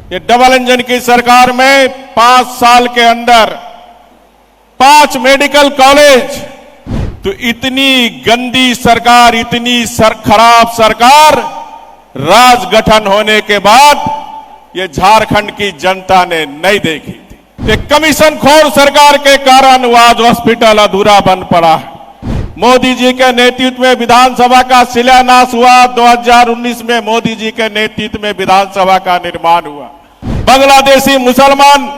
ये double engine की सरकार में 5 साल के अंदर 5 मेडिकल कॉलेज। तो इतनी गंदी सरकार, इतनी खराब सरकार राज गठन होने के बाद ये झारखंड की जनता ने नहीं देखी थी। एक कमीशन खोर सरकार के कारण आज हॉस्पिटल अधूरा बन पड़ा है। मोदी जी के नेतृत्व में विधानसभा का शिलान्यास हुआ। 2019 में मोदी जी के नेतृत्व में विधानसभा का निर्माण हुआ। बांग्लादेशी मुसलमान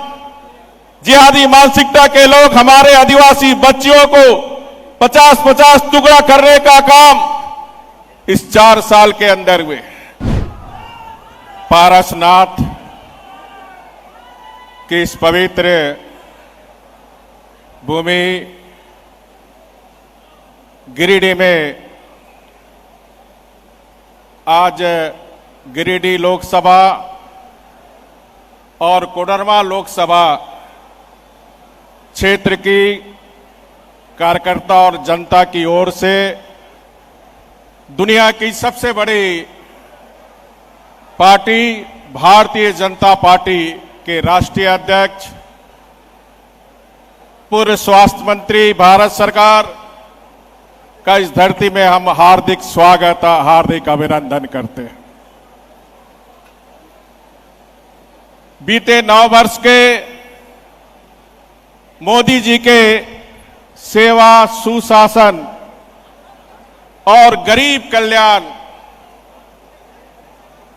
जिहादी मानसिकता के लोग हमारे आदिवासी बच्चियों को 50-50 टुकड़ा करने का काम इस 4 साल के अंदर हुए। पारसनाथ की इस पवित्र भूमि गिरिडीह में आज गिरिडीह लोकसभा और कोडरमा लोकसभा क्षेत्र की कार्यकर्ता और जनता की ओर से दुनिया की सबसे बड़ी पार्टी भारतीय जनता पार्टी के राष्ट्रीय अध्यक्ष, पूर्व स्वास्थ्य मंत्री भारत सरकार का इस धरती में हम हार्दिक स्वागत, हार्दिक अभिनंदन करते हैं। बीते 9 वर्ष के मोदी जी के सेवा, सुशासन और गरीब कल्याण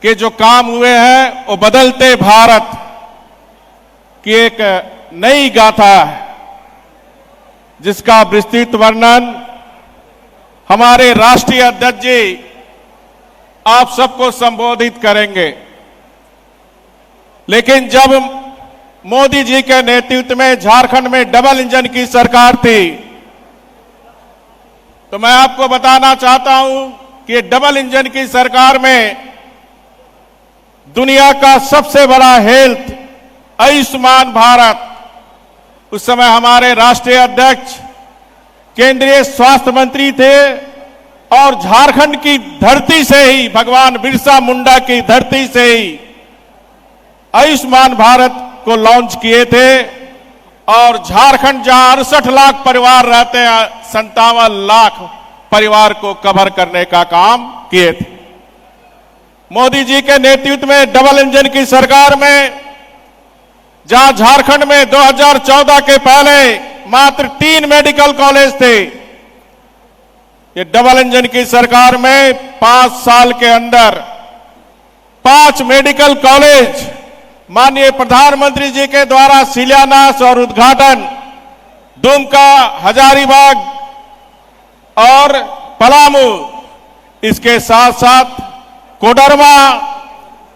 के जो काम हुए हैं वो बदलते भारत की एक नई गाथा है, जिसका विस्तृत वर्णन हमारे राष्ट्रीय अध्यक्ष जी आप सबको संबोधित करेंगे। लेकिन जब मोदी जी के नेतृत्व में झारखंड में डबल इंजन की सरकार थी, तो मैं आपको बताना चाहता हूं कि डबल इंजन की सरकार में दुनिया का सबसे बड़ा हेल्थ आयुष्मान भारत, उस समय हमारे राष्ट्रीय अध्यक्ष केंद्रीय स्वास्थ्य मंत्री थे और झारखंड की धरती से ही, भगवान बिरसा मुंडा की धरती से ही आयुष्मान भारत को लॉन्च किए थे। और झारखंड जहां 68 लाख परिवार रहते हैं, 57 लाख परिवार को कवर करने का काम किए थे। मोदी जी के नेतृत्व में डबल इंजन की सरकार में जहां झारखंड में 2014 के पहले मात्र 3 मेडिकल कॉलेज थे, ये डबल इंजन की सरकार में 5 साल के अंदर 5 मेडिकल कॉलेज माननीय प्रधानमंत्री जी के द्वारा शिलान्यास और उद्घाटन दुमका, हजारीबाग और पलामू, इसके साथ साथ कोडरमा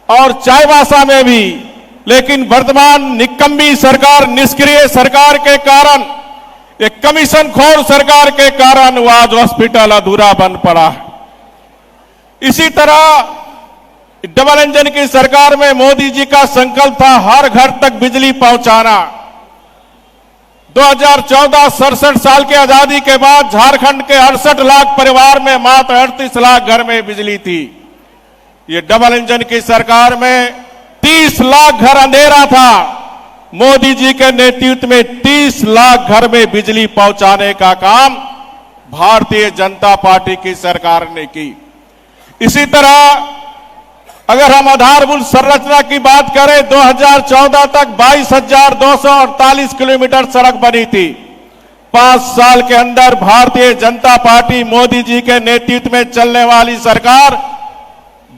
और चाईबासा में भी। लेकिन वर्तमान निकम्मी सरकार, निष्क्रिय सरकार के कारण, एक कमीशन खोर सरकार के कारण वो आज हॉस्पिटल अधूरा बन पड़ा है। इसी तरह डबल इंजन की सरकार में मोदी जी का संकल्प था हर घर तक बिजली पहुंचाना। 2014 67 साल की आजादी के बाद झारखंड के 68 लाख परिवार में मात्र 38 लाख घर में बिजली थी। ये डबल इंजन की सरकार में 30 लाख घर अंधेरा था। मोदी जी के नेतृत्व में 30 लाख घर में बिजली पहुंचाने का काम भारतीय जनता पार्टी की सरकार ने की। इसी तरह अगर हम आधारभूत संरचना की बात करें, 2014 तक 22,248 किलोमीटर सड़क बनी थी। 5 साल के अंदर भारतीय जनता पार्टी मोदी जी के नेतृत्व में चलने वाली सरकार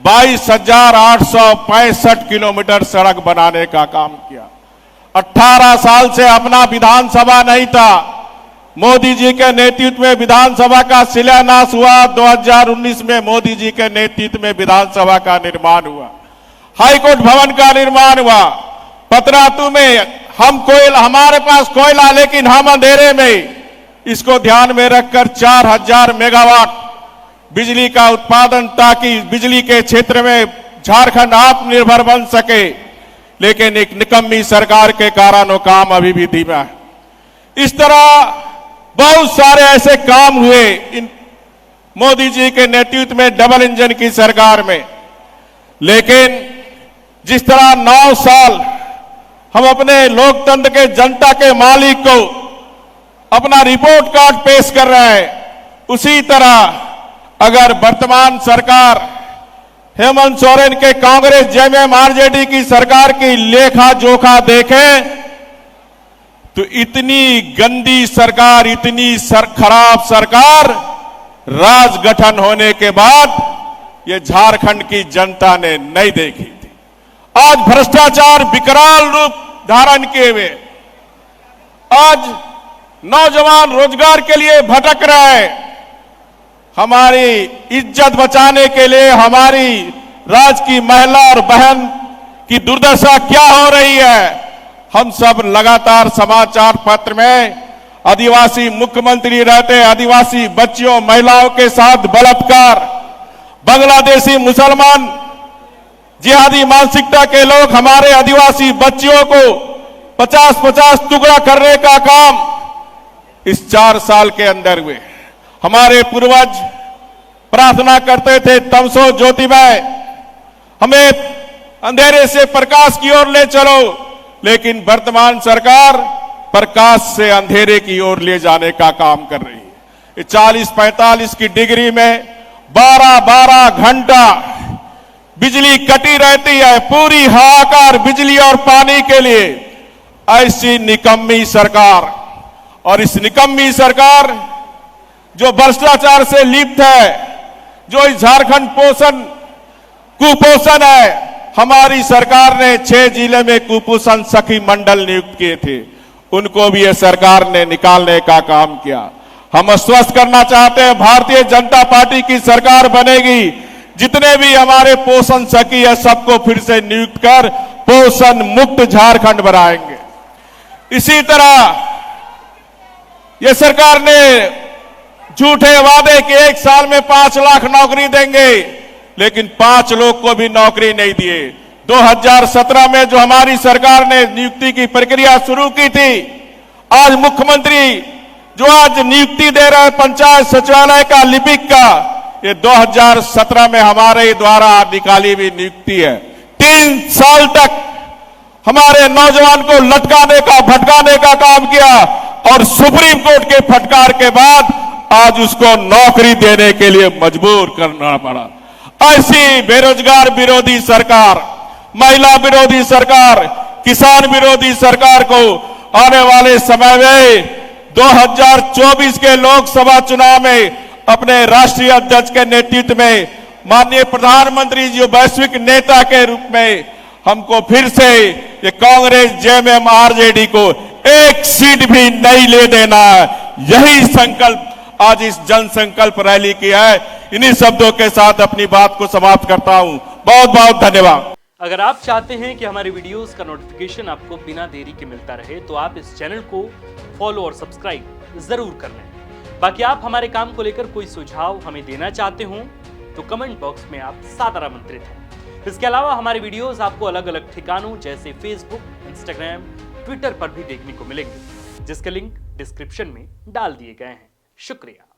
22,865 किलोमीटर सड़क बनाने का काम किया। 18 साल से अपना विधानसभा नहीं था। मोदी जी के नेतृत्व में विधानसभा का शिलान्यास हुआ। 2019 में मोदी जी के नेतृत्व में विधानसभा का निर्माण हुआ। हाईकोर्ट भवन का निर्माण हुआ। पतरातू में हमारे पास कोयला, लेकिन हम अंधेरे में इसको ध्यान में रखकर 4000 मेगावाट बिजली का उत्पादन, ताकि बिजली के क्षेत्र में झारखंड आत्मनिर्भर बन सके। लेकिन एक निकम्मी सरकार के कारण वो काम अभी भी धीमा है। इस तरह बहुत सारे ऐसे काम हुए इन मोदी जी के नेतृत्व में डबल इंजन की सरकार में। लेकिन जिस तरह 9 साल हम अपने लोकतंत्र के जनता के मालिक को अपना रिपोर्ट कार्ड पेश कर रहे हैं, उसी तरह अगर वर्तमान सरकार हेमंत सोरेन के कांग्रेस जेएमएम आरजेडी की सरकार की लेखा जोखा देखें तो इतनी गंदी सरकार, इतनी खराब सरकार राज गठन होने के बाद ये झारखंड की जनता ने नहीं देखी थी। आज भ्रष्टाचार विकराल रूप धारण किए हुए, आज नौजवान रोजगार के लिए भटक रहे हैं। हमारी इज्जत बचाने के लिए हमारी राज्य की महिला और बहन की दुर्दशा क्या हो रही है, हम सब लगातार समाचार पत्र में आदिवासी मुख्यमंत्री रहते आदिवासी बच्चियों महिलाओं के साथ बलात्कार, बांग्लादेशी मुसलमान जिहादी मानसिकता के लोग हमारे आदिवासी बच्चियों को 50-50 टुकड़ा करने का काम इस 4 साल के अंदर हुए। हमारे पूर्वज प्रार्थना करते थे तमसो ज्योतिमय, हमें अंधेरे से प्रकाश की ओर ले चलो, लेकिन वर्तमान सरकार प्रकाश से अंधेरे की ओर ले जाने का काम कर रही है। 40-45 की डिग्री में 12-12 घंटा बिजली कटी रहती है, पूरी हाहाकार बिजली और पानी के लिए। ऐसी निकम्मी सरकार, और इस निकम्मी सरकार जो भ्रष्टाचार से लिप्त है, जो इस झारखंड कुपोषण है, हमारी सरकार ने 6 जिले में कुपोषण सखी मंडल नियुक्त किए थे, उनको भी ये सरकार ने निकालने का काम किया। हम आश्वस्त करना चाहते हैं भारतीय जनता पार्टी की सरकार बनेगी, जितने भी हमारे पोषण सखी है सबको फिर से नियुक्त कर पोषण मुक्त झारखंड बनाएंगे। इसी तरह ये सरकार ने झूठे वादे कि 1 साल में 5 लाख नौकरी देंगे, लेकिन 5 लोग को भी नौकरी नहीं दिए। 2017 में जो हमारी सरकार ने नियुक्ति की प्रक्रिया शुरू की थी, आज मुख्यमंत्री जो आज नियुक्ति दे रहे हैं पंचायत सचिवालय का लिपिक का, ये 2017 में हमारे द्वारा निकाली हुई नियुक्ति है। 3 साल तक हमारे नौजवान को लटकाने का भटकाने का काम किया और सुप्रीम कोर्ट के फटकार के बाद आज उसको नौकरी देने के लिए मजबूर करना पड़ा। ऐसी बेरोजगार विरोधी सरकार, महिला विरोधी सरकार, किसान विरोधी सरकार को आने वाले समय में 2024 के लोकसभा चुनाव में अपने राष्ट्रीय अध्यक्ष के नेतृत्व में माननीय प्रधानमंत्री जी वैश्विक नेता के रूप में हमको फिर से ये कांग्रेस जेएमएम आरजेडी को 1 सीट भी नहीं ले देना है। यही संकल्प आज इस जन संकल्प रैली की है। इन्हीं शब्दों के साथ अपनी बात को समाप्त करता हूं। बहुत बहुत धन्यवाद। अगर आप चाहते हैं कि हमारे वीडियोस का नोटिफिकेशन आपको बिना देरी के मिलता रहे तो आप इस चैनल को फॉलो और सब्सक्राइब जरूर कर लें। बाकी आप हमारे काम को लेकर कोई सुझाव हमें देना चाहते हो तो कमेंट बॉक्स में आप सादर आमंत्रित हैं। इसके अलावा हमारे वीडियोस आपको अलग अलग ठिकानों जैसे फेसबुक, इंस्टाग्राम, ट्विटर पर भी देखने को मिलेंगे, जिसके लिंक डिस्क्रिप्शन में डाल दिए गए हैं। शुक्रिया।